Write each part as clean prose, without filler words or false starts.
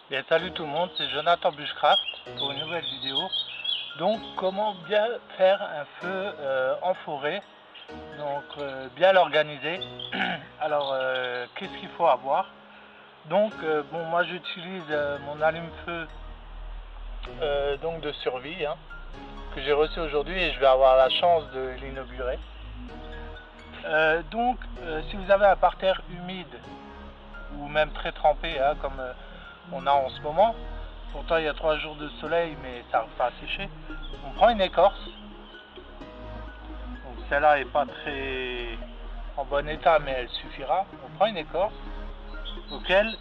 Bien, salut tout le monde, c'est Jonathan Bushcraft pour une nouvelle vidéo. Donc, comment bien faire un feu en forêt, donc bien l'organiser. Alors, qu'est-ce qu'il faut avoir? Donc, bon, moi j'utilise mon allume-feu donc de survie, hein, que j'ai reçu aujourd'hui et je vais avoir la chance de l'inaugurer. Donc, si vous avez un parterre humide ou même très trempé, hein, comme on a en ce moment, pourtant il y a 3 jours de soleil mais ça n'arrive pas à sécher, on prend une écorce. Donc celle-là n'est pas très en bon état mais elle suffira. On prend une écorce auquel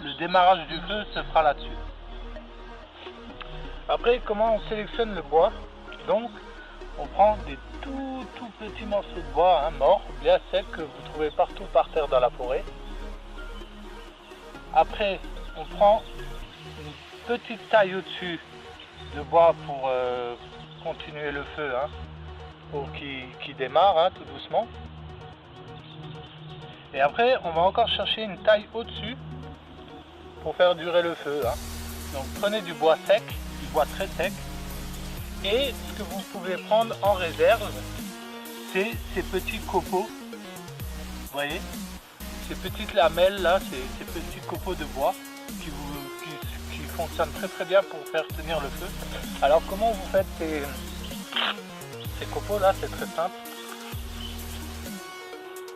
le démarrage du feu se fera là-dessus. Après, comment on sélectionne le bois? Donc on prend des tout petits morceaux de bois, hein, morts, bien secs, que vous trouvez partout par terre dans la forêt. Après on prend une petite taille au-dessus de bois pour continuer le feu, hein, pour qu'il démarre, hein, tout doucement. Et après on va encore chercher une taille au-dessus pour faire durer le feu, hein. Donc prenez du bois sec, du bois très sec, et ce que vous pouvez prendre en réserve, c'est ces petits copeaux, vous voyez, ces petites lamelles là, ces petits copeaux de bois qui fonctionnent très bien pour faire tenir le feu. Alors comment vous faites ces copeaux là? C'est très simple.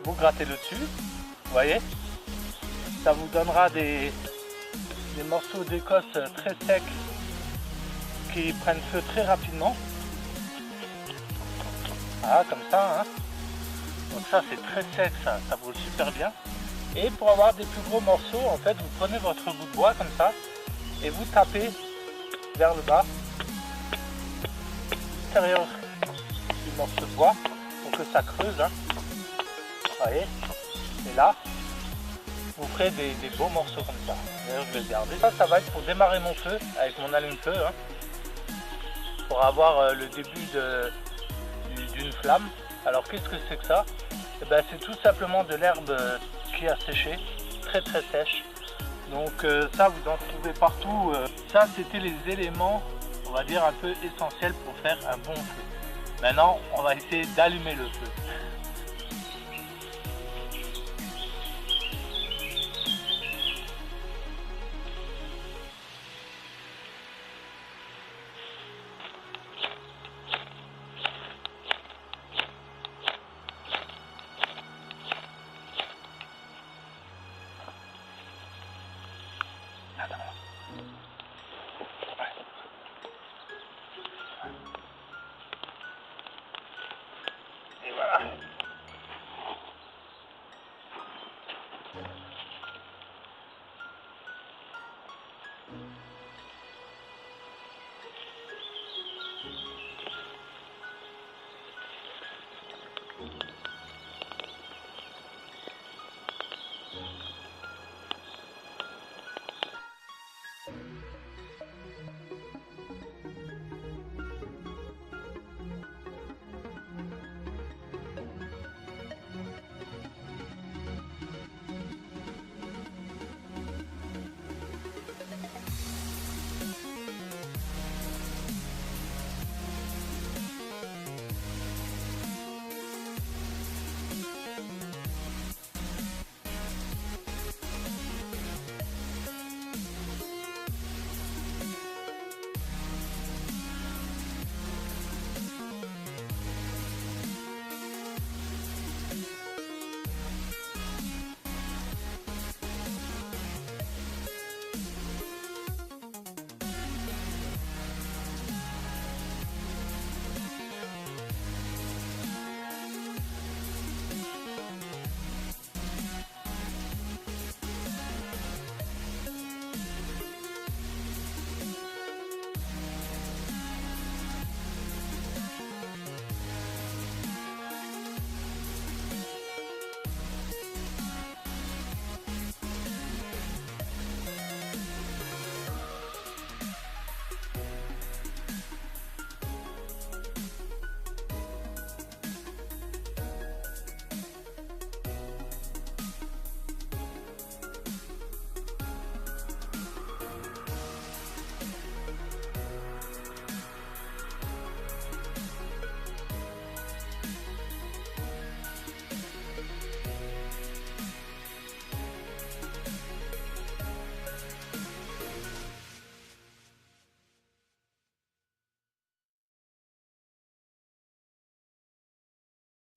Vous grattez le dessus, vous voyez, ça vous donnera des morceaux d'écosse très secs qui prennent feu très rapidement. Voilà, comme ça, hein. Donc ça c'est très sec, ça vaut super bien. Et pour avoir des plus gros morceaux, en fait, vous prenez votre bout de bois comme ça et vous tapez vers le bas, l'intérieur du morceau de bois pour que ça creuse, hein. Vous voyez, et là vous ferez des beaux morceaux comme ça. D'ailleurs je vais le garder. Ça va être pour démarrer mon feu avec mon allume-feu, hein, pour avoir le début d'une flamme. Alors qu'est-ce que c'est que ça? Eh ben, c'est tout simplement de l'herbe qui a séché, très sèche. Donc ça vous en trouvez partout. Ça c'était les éléments, on va dire, un peu essentiels pour faire un bon feu. Maintenant on va essayer d'allumer le feu.